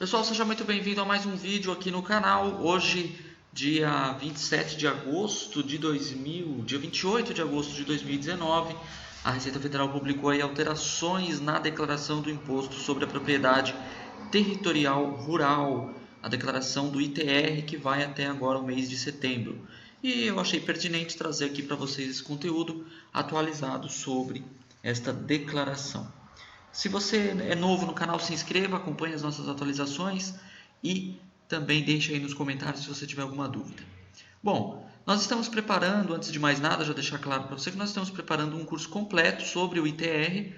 Pessoal, seja muito bem-vindo a mais um vídeo aqui no canal. Hoje, dia 27 de agosto de 2000, dia 28 de agosto de 2019, a Receita Federal publicou aí alterações na declaração do Imposto sobre a Propriedade Territorial Rural, a declaração do ITR que vai até agora o mês de setembro. E eu achei pertinente trazer aqui para vocês esse conteúdo atualizado sobre esta declaração. Se você é novo no canal, se inscreva, acompanhe as nossas atualizações e também deixe aí nos comentários se você tiver alguma dúvida. Bom, nós estamos preparando, antes de mais nada, já deixar claro para você que nós estamos preparando um curso completo sobre o ITR,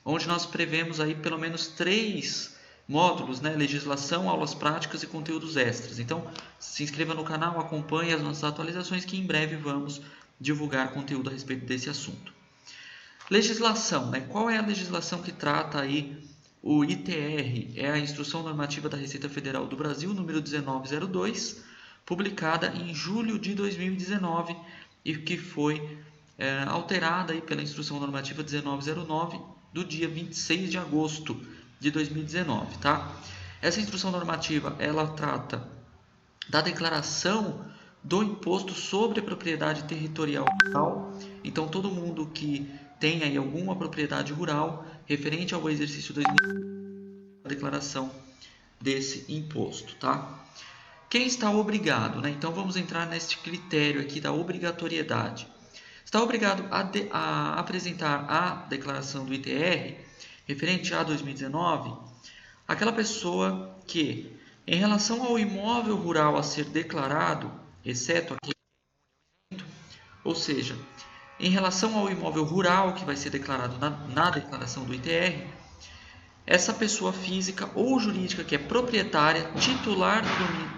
onde nós prevemos aí pelo menos 3 módulos, né? Legislação, aulas práticas e conteúdos extras. Então, se inscreva no canal, acompanhe as nossas atualizações que em breve vamos divulgar conteúdo a respeito desse assunto. Legislação, né? Qual é a legislação que trata aí o ITR? É a Instrução Normativa da Receita Federal do Brasil, número 1902, publicada em julho de 2019 e que foi alterada aí pela Instrução Normativa 1909 do dia 26 de agosto de 2019, tá? Essa instrução normativa, ela trata da declaração do imposto sobre a propriedade territorial rural. Então, todo mundo que tem aí alguma propriedade rural referente ao exercício 2020, a declaração desse imposto, tá? Quem está obrigado, né? Então, vamos entrar neste critério aqui da obrigatoriedade. Está obrigado a apresentar a declaração do ITR referente a 2019 aquela pessoa que, em relação ao imóvel rural a ser declarado, exceto aquele, ou seja, em relação ao imóvel rural que vai ser declarado na declaração do ITR, essa pessoa física ou jurídica que é proprietária, titular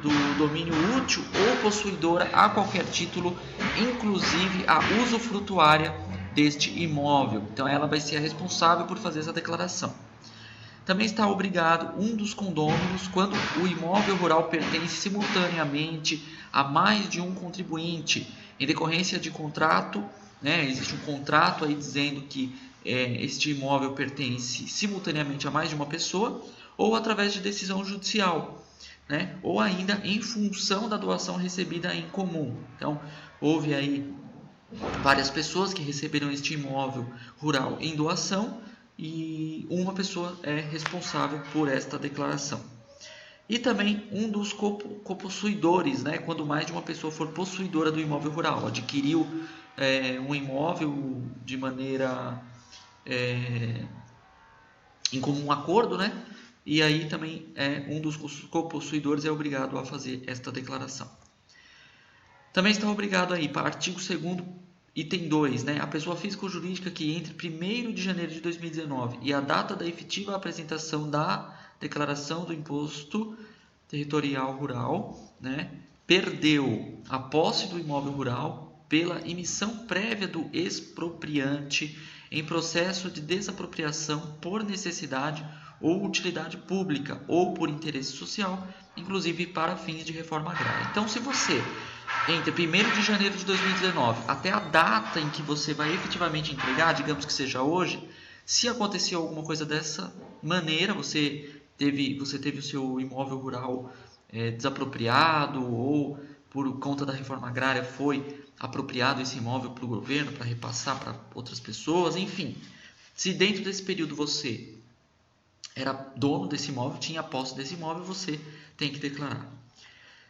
do domínio útil ou possuidora a qualquer título, inclusive a usufrutuária deste imóvel. Então, ela vai ser a responsável por fazer essa declaração. Também está obrigado um dos condôminos quando o imóvel rural pertence simultaneamente a mais de um contribuinte, em decorrência de contrato, né? Existe um contrato aí dizendo que este imóvel pertence simultaneamente a mais de uma pessoa, ou através de decisão judicial, né? Ou ainda em função da doação recebida em comum. Então, houve aí várias pessoas que receberam este imóvel rural em doação, e uma pessoa é responsável por esta declaração. E também um dos copossuidores, né? Quando mais de uma pessoa for possuidora do imóvel rural, adquiriu um imóvel de maneira em comum acordo, né? E aí também um dos copossuidores é obrigado a fazer esta declaração. Também está obrigado aí, para artigo 2º, item 2, né? A pessoa física ou jurídica que entre 1º de janeiro de 2019 e a data da efetiva apresentação da declaração do imposto territorial rural, né, perdeu a posse do imóvel rural pela emissão prévia do expropriante em processo de desapropriação por necessidade ou utilidade pública ou por interesse social, inclusive para fins de reforma agrária. Então, se você entre 1º de janeiro de 2019 até a data em que você vai efetivamente entregar, digamos que seja hoje, se aconteceu alguma coisa dessa maneira, você teve o seu imóvel rural desapropriado, ou por conta da reforma agrária foi apropriado esse imóvel para o governo, para repassar para outras pessoas, enfim. Se dentro desse período você era dono desse imóvel, tinha posse desse imóvel, você tem que declarar.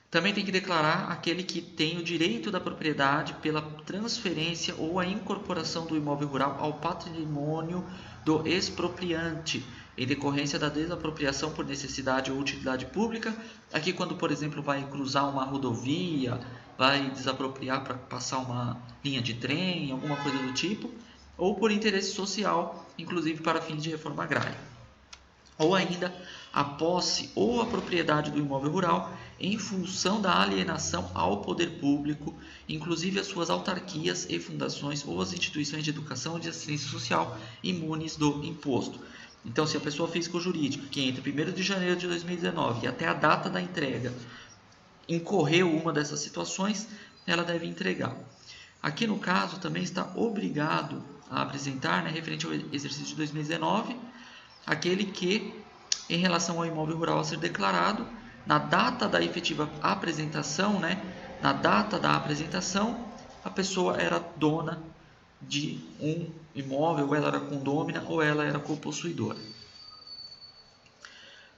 Também tem que declarar aquele que tem o direito da propriedade pela transferência ou a incorporação do imóvel rural ao patrimônio do expropriante, em decorrência da desapropriação por necessidade ou utilidade pública. Aqui, quando, por exemplo, vai cruzar uma rodovia, vai desapropriar para passar uma linha de trem, alguma coisa do tipo, ou por interesse social, inclusive para fins de reforma agrária. Ou ainda a posse ou a propriedade do imóvel rural em função da alienação ao poder público, inclusive as suas autarquias e fundações ou as instituições de educação ou de assistência social imunes do imposto. Então, se a pessoa física ou jurídica que entre 1º de janeiro de 2019 e até a data da entrega incorreu uma dessas situações, ela deve entregar. Aqui no caso também está obrigado a apresentar, né, referente ao exercício de 2019, aquele que em relação ao imóvel rural a ser declarado, na data da efetiva apresentação, né, na data da apresentação, a pessoa era dona de um imóvel, ou ela era condômina, ou ela era copossuidora.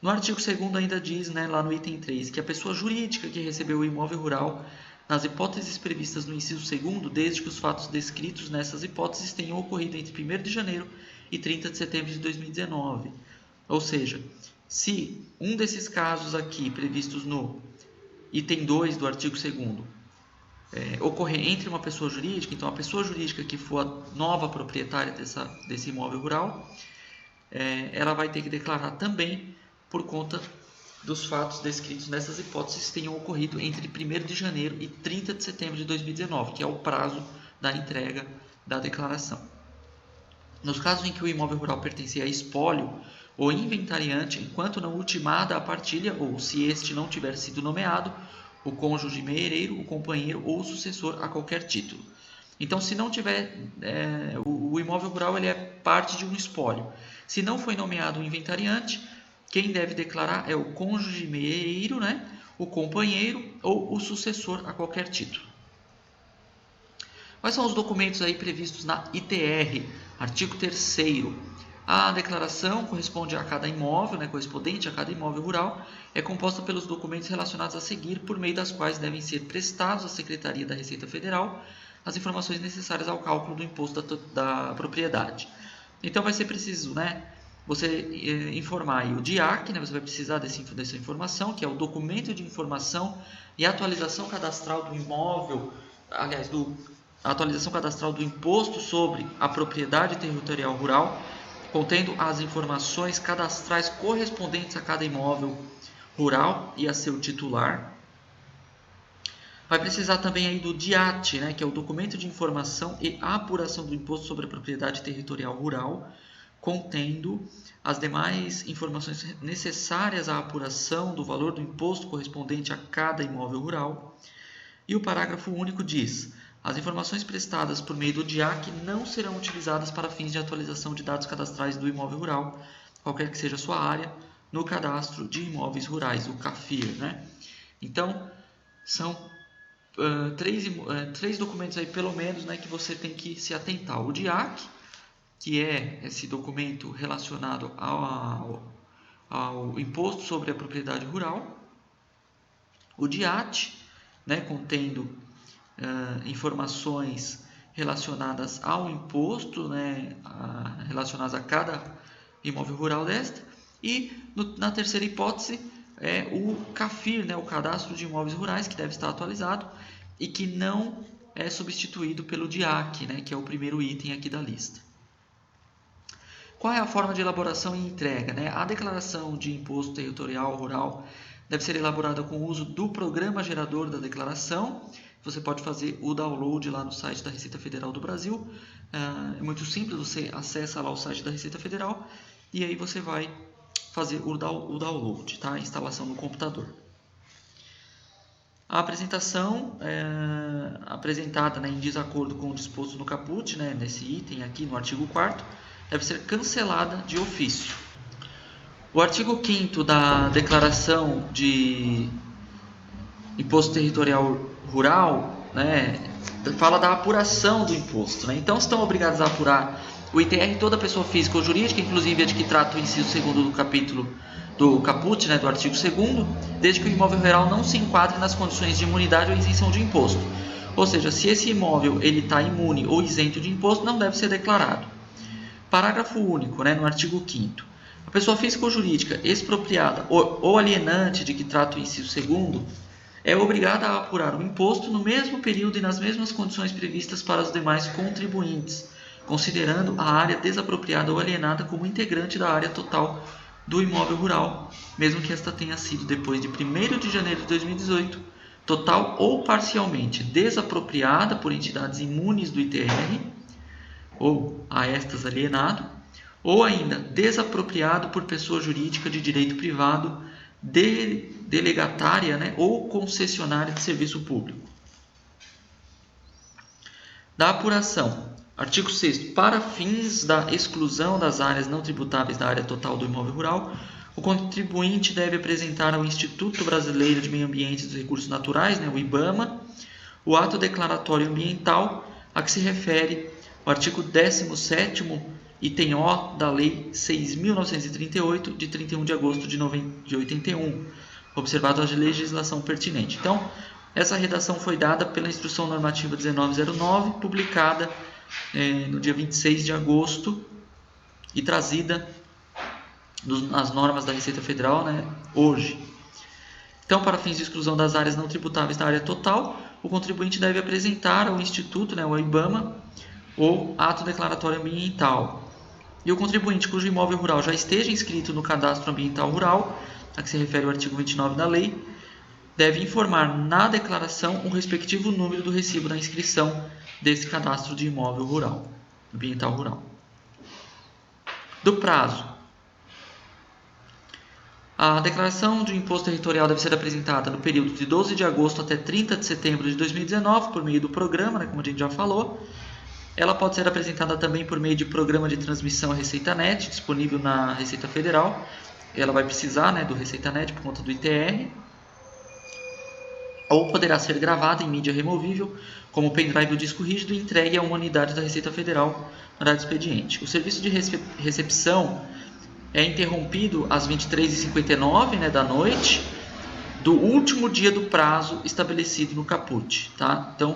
No artigo 2º ainda diz, né, lá no item 3, que a pessoa jurídica que recebeu o imóvel rural, nas hipóteses previstas no inciso 2º, desde que os fatos descritos nessas hipóteses tenham ocorrido entre 1º de janeiro e 30 de setembro de 2019. Ou seja, se um desses casos aqui previstos no item 2 do artigo 2º ocorrer entre uma pessoa jurídica, então a pessoa jurídica que for a nova proprietária desse imóvel rural, ela vai ter que declarar também por conta dos fatos descritos nessas hipóteses tenham ocorrido entre 1º de janeiro e 30 de setembro de 2019, que é o prazo da entrega da declaração. Nos casos em que o imóvel rural pertencer a espólio ou inventariante, enquanto não ultimada a partilha, ou se este não tiver sido nomeado, o cônjuge meiereiro, o companheiro ou o sucessor a qualquer título. Então, se não tiver, o imóvel rural ele é parte de um espólio. Se não foi nomeado um inventariante, quem deve declarar é o cônjuge meiereiro, né? O companheiro ou o sucessor a qualquer título. Quais são os documentos aí previstos na ITR, artigo 3º? A declaração corresponde a cada imóvel, né, correspondente a cada imóvel rural, é composta pelos documentos relacionados a seguir, por meio das quais devem ser prestados à Secretaria da Receita Federal as informações necessárias ao cálculo do imposto da propriedade. Então vai ser preciso, né, você informar aí o DIAC, né, você vai precisar dessa informação, que é o documento de informação e atualização cadastral do imóvel, aliás, a atualização cadastral do imposto sobre a propriedade territorial rural, contendo as informações cadastrais correspondentes a cada imóvel rural e a seu titular. Vai precisar também aí do DIAT, né, que é o documento de informação e apuração do imposto sobre a propriedade territorial rural, contendo as demais informações necessárias à apuração do valor do imposto correspondente a cada imóvel rural. E o parágrafo único diz: as informações prestadas por meio do DIAC não serão utilizadas para fins de atualização de dados cadastrais do imóvel rural, qualquer que seja a sua área, no cadastro de imóveis rurais, o CAFIR, né? Então, são três documentos aí, pelo menos, né, que você tem que se atentar. O DIAC, que é esse documento relacionado ao imposto sobre a propriedade rural. O DIAT, né, contendo informações relacionadas ao imposto, né, relacionadas a cada imóvel rural desta. E na terceira hipótese é o CAFIR, né, o Cadastro de Imóveis Rurais, que deve estar atualizado e que não é substituído pelo DIAC, né, que é o primeiro item aqui da lista. Qual é a forma de elaboração e entrega, né? A declaração de imposto territorial rural deve ser elaborada com o uso do programa gerador da declaração. Você pode fazer o download lá no site da Receita Federal do Brasil. É muito simples, você acessa lá o site da Receita Federal e aí você vai fazer o download, tá? A instalação no computador. A apresentação apresentada, né, em desacordo com o disposto no caput, né, nesse item aqui no artigo 4º, deve ser cancelada de ofício. O artigo 5º da Declaração de Imposto Territorial Rural, né, fala da apuração do imposto, né? Então, estão obrigados a apurar o ITR toda pessoa física ou jurídica, inclusive a de que trata o inciso 2º do capítulo do caput, né, do artigo 2º, desde que o imóvel rural não se enquadre nas condições de imunidade ou isenção de imposto. Ou seja, se esse imóvel está imune ou isento de imposto, não deve ser declarado. Parágrafo único, né, no artigo 5º. A pessoa física ou jurídica expropriada ou alienante de que trata o inciso 2º é obrigada a apurar o imposto no mesmo período e nas mesmas condições previstas para os demais contribuintes, considerando a área desapropriada ou alienada como integrante da área total do imóvel rural, mesmo que esta tenha sido, depois de 1º de janeiro de 2018, total ou parcialmente desapropriada por entidades imunes do ITR, ou a estas alienado, ou ainda desapropriado por pessoa jurídica de direito privado, delegatária, né, ou concessionária de serviço público. Da apuração. Artigo 6º. Para fins da exclusão das áreas não tributáveis da área total do imóvel rural, O contribuinte deve apresentar ao Instituto Brasileiro de Meio Ambiente e dos Recursos Naturais, né, o IBAMA, o ato declaratório ambiental a que se refere o artigo 17º, item O da Lei 6.938, de 31 de agosto de 81, observado a legislação pertinente. Então, essa redação foi dada pela Instrução Normativa 1909, publicada no dia 26 de agosto e trazida nas normas da Receita Federal, né, hoje. Então, para fins de exclusão das áreas não tributáveis da área total, o contribuinte deve apresentar ao Instituto, né, ao IBAMA, ou ato declaratório ambiental. E o contribuinte cujo imóvel rural já esteja inscrito no Cadastro Ambiental Rural, a que se refere o artigo 29 da lei, deve informar na declaração o respectivo número do recibo da inscrição desse cadastro de imóvel rural, ambiental rural. Do prazo. A declaração de imposto territorial deve ser apresentada no período de 12 de agosto até 30 de setembro de 2019, por meio do programa, né, como a gente já falou. Ela pode ser apresentada também por meio de programa de transmissão à ReceitaNet, disponível na Receita Federal. Ela vai precisar, né, do ReceitaNet por conta do ITR. Ou poderá ser gravada em mídia removível, como pendrive ou disco rígido, e entregue a uma unidade da Receita Federal no horário do expediente. O serviço de recepção é interrompido às 23h59, né, da noite do último dia do prazo estabelecido no caput, tá? Então,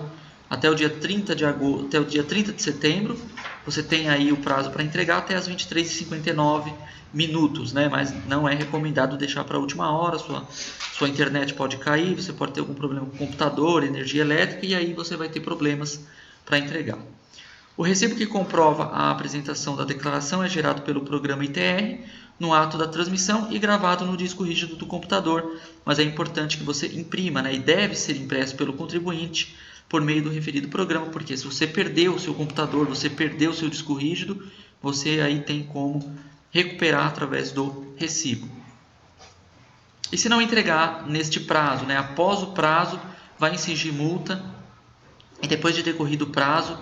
até o dia 30 de agosto, até o dia 30 de setembro, você tem aí o prazo para entregar até as 23h59 minutos, né? Mas não é recomendado deixar para a última hora, sua internet pode cair, você pode ter algum problema com o computador, energia elétrica, e aí você vai ter problemas para entregar. O recibo que comprova a apresentação da declaração é gerado pelo programa ITR no ato da transmissão e gravado no disco rígido do computador, mas é importante que você imprima, né? E deve ser impresso pelo contribuinte por meio do referido programa, porque se você perdeu o seu computador, você perdeu o seu disco rígido, você aí tem como recuperar através do recibo. E se não entregar neste prazo, né? Após o prazo, vai incidir multa, e depois de decorrido o prazo,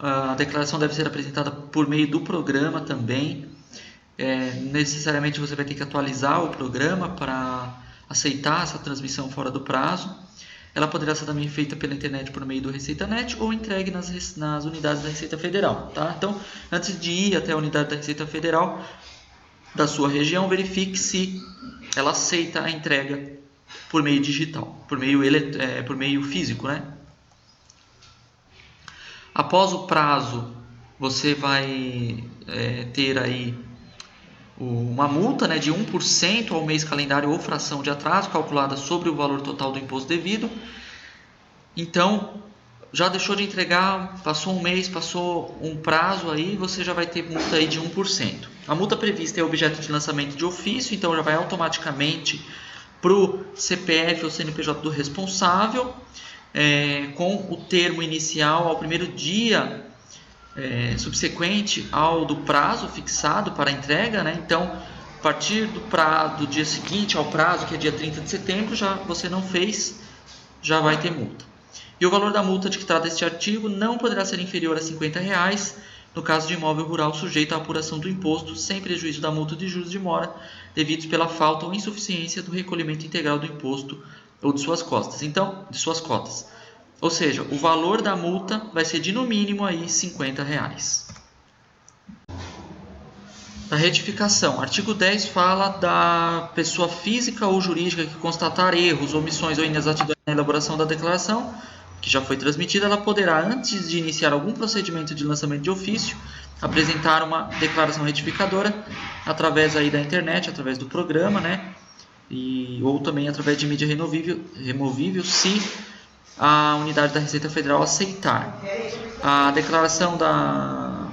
a declaração deve ser apresentada por meio do programa também. Necessariamente você vai ter que atualizar o programa para aceitar essa transmissão fora do prazo. Ela poderá ser também feita pela internet por meio do ReceitaNet ou entregue nas unidades da Receita Federal, tá? Então, antes de ir até a unidade da Receita Federal da sua região, verifique se ela aceita a entrega por meio digital, por meio físico, né? Após o prazo, você vai ter aí uma multa, né, de 1% ao mês calendário ou fração de atraso, calculada sobre o valor total do imposto devido. Então, já deixou de entregar, passou um mês, passou um prazo, aí você já vai ter multa aí de 1%. A multa prevista é objeto de lançamento de ofício, então já vai automaticamente para o CPF ou CNPJ do responsável, com o termo inicial ao primeiro dia subsequente ao do prazo fixado para a entrega, né? Então, a partir do dia seguinte ao prazo, que é dia 30 de setembro, você não fez, já vai ter multa. E o valor da multa de que trata este artigo não poderá ser inferior a R$ 50, no caso de imóvel rural sujeito à apuração do imposto, sem prejuízo da multa de juros de mora, devidos pela falta ou insuficiência do recolhimento integral do imposto ou de suas cotas. Então, ou seja, o valor da multa vai ser de no mínimo aí R$ 50. Da retificação. Artigo 10 fala da pessoa física ou jurídica que constatar erros, omissões ou inexatidões na elaboração da declaração, que já foi transmitida, ela poderá, antes de iniciar algum procedimento de lançamento de ofício, apresentar uma declaração retificadora através aí da internet, através do programa, né? Ou também através de mídia removível, se a unidade da Receita Federal aceitar. A declaração da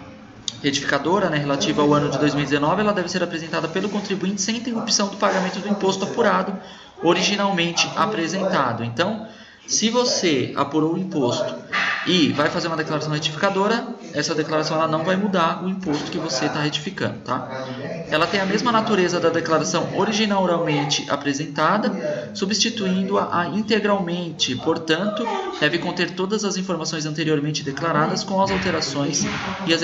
retificadora, né, relativa ao ano de 2019, ela deve ser apresentada pelo contribuinte sem interrupção do pagamento do imposto apurado originalmente apresentado. Então, se você apurou o imposto e vai fazer uma declaração retificadora, essa declaração ela não vai mudar o imposto que você está retificando, tá? Ela tem a mesma natureza da declaração originalmente apresentada, substituindo-a integralmente. Portanto, deve conter todas as informações anteriormente declaradas, com as alterações e as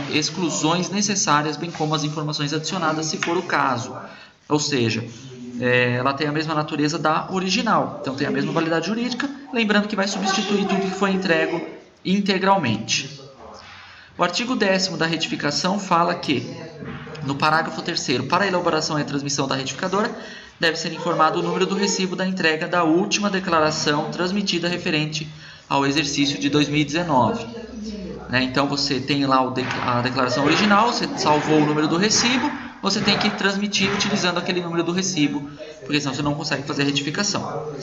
exclusões necessárias, bem como as informações adicionadas, se for o caso. Ou seja, ela tem a mesma natureza da original, então tem a mesma validade jurídica, lembrando que vai substituir tudo que foi entregue integralmente. O artigo 10º da retificação fala que, no parágrafo 3º, para a elaboração e a transmissão da retificadora, deve ser informado o número do recibo da entrega da última declaração transmitida referente ao exercício de 2019. Então, você tem lá a declaração original, você salvou o número do recibo, você tem que transmitir utilizando aquele número do recibo, porque senão você não consegue fazer a retificação.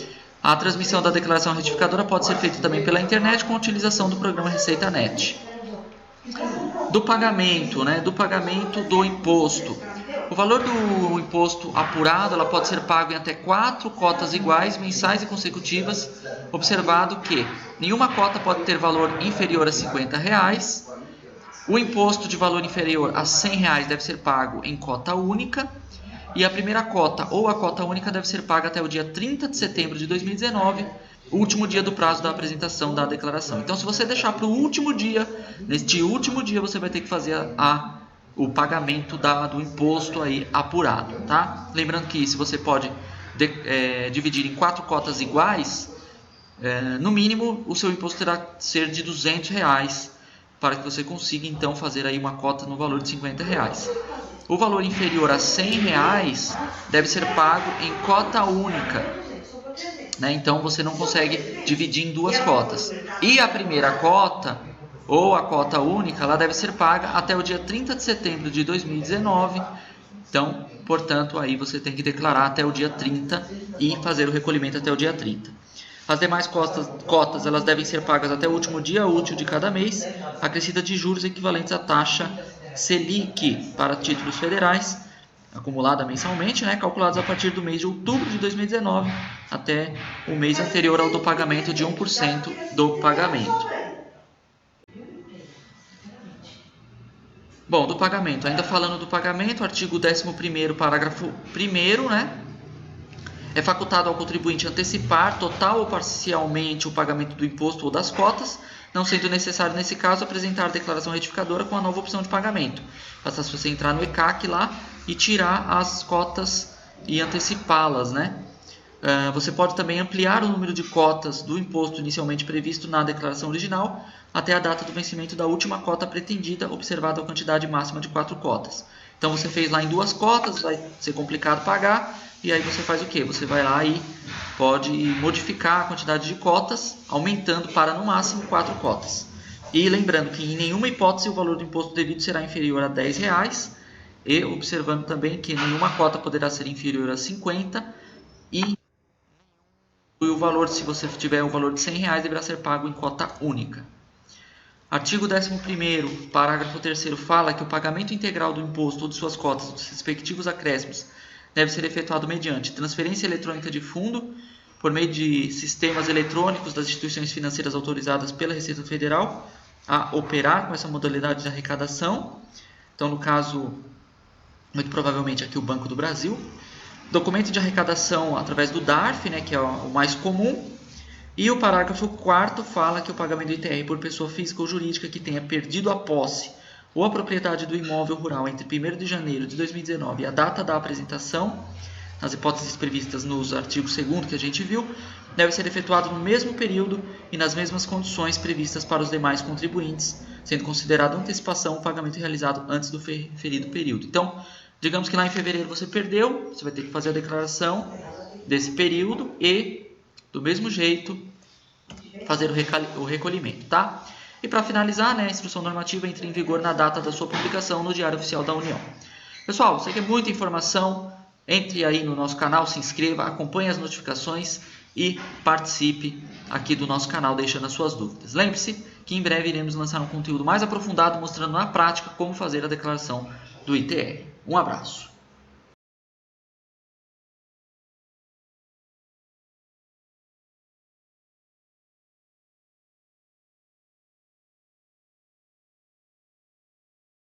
A transmissão da declaração retificadora pode ser feita também pela internet com a utilização do programa Receita Net. Do pagamento, do pagamento do imposto. O valor do imposto apurado ela pode ser pago em até 4 cotas iguais, mensais e consecutivas, observado que nenhuma cota pode ter valor inferior a R$ 50. O imposto de valor inferior a R$ 100 deve ser pago em cota única, e a primeira cota ou a cota única deve ser paga até o dia 30 de setembro de 2019, o último dia do prazo da apresentação da declaração. Então, se você deixar para o último dia, neste último dia você vai ter que fazer o pagamento do imposto aí apurado, tá? Lembrando que se você pode dividir em 4 cotas iguais, no mínimo o seu imposto terá que ser de R$ 200 para que você consiga então fazer aí uma cota no valor de R$ 50. O valor inferior a R$ 100 deve ser pago em cota única. Então você não consegue dividir em 2 cotas. E a primeira cota ou a cota única, ela deve ser paga até o dia 30 de setembro de 2019. Então, portanto, aí você tem que declarar até o dia 30 e fazer o recolhimento até o dia 30. As demais cotas elas devem ser pagas até o último dia útil de cada mês, acrescida de juros equivalentes à taxa Selic para títulos federais, acumulada mensalmente, calculados a partir do mês de outubro de 2019 até o mês anterior ao do pagamento de 1% do pagamento. Bom, do pagamento, ainda falando do pagamento, artigo 11º, parágrafo 1º, é facultado ao contribuinte antecipar total ou parcialmente o pagamento do imposto ou das cotas, não sendo necessário, nesse caso, apresentar a declaração retificadora com a nova opção de pagamento. Basta você entrar no ECAC lá e tirar as cotas e antecipá-las, Você pode também ampliar o número de cotas do imposto inicialmente previsto na declaração original até a data do vencimento da última cota pretendida, observada a quantidade máxima de 4 cotas. Então você fez lá em 2 cotas, vai ser complicado pagar, e aí você faz o quê? Você vai lá e pode modificar a quantidade de cotas, aumentando para no máximo 4 cotas. E lembrando que em nenhuma hipótese o valor do imposto devido será inferior a R$ 10, e observando também que nenhuma cota poderá ser inferior a 50, e o valor, se você tiver o valor de R$ 100, deverá ser pago em cota única. Artigo 11º, parágrafo 3º, fala que o pagamento integral do imposto ou de suas cotas dos respectivos acréscimos deve ser efetuado mediante transferência eletrônica de fundo por meio de sistemas eletrônicos das instituições financeiras autorizadas pela Receita Federal a operar com essa modalidade de arrecadação. Então, no caso, muito provavelmente aqui o Banco do Brasil. Documento de arrecadação através do DARF, que é o mais comum. E o parágrafo 4º fala que o pagamento do ITR por pessoa física ou jurídica que tenha perdido a posse ou a propriedade do imóvel rural entre 1º de janeiro de 2019 e a data da apresentação, nas hipóteses previstas nos artigos 2º que a gente viu, deve ser efetuado no mesmo período e nas mesmas condições previstas para os demais contribuintes, sendo considerado antecipação o pagamento realizado antes do referido período. Então, digamos que lá em fevereiro você perdeu, você vai ter que fazer a declaração desse período e, do mesmo jeito, fazer o recolhimento, tá? E para finalizar, a instrução normativa entra em vigor na data da sua publicação no Diário Oficial da União. Pessoal, você quer muita informação? Entre aí no nosso canal, se inscreva, acompanhe as notificações e participe aqui do nosso canal deixando as suas dúvidas. Lembre-se que em breve iremos lançar um conteúdo mais aprofundado mostrando na prática como fazer a declaração do ITR. Um abraço.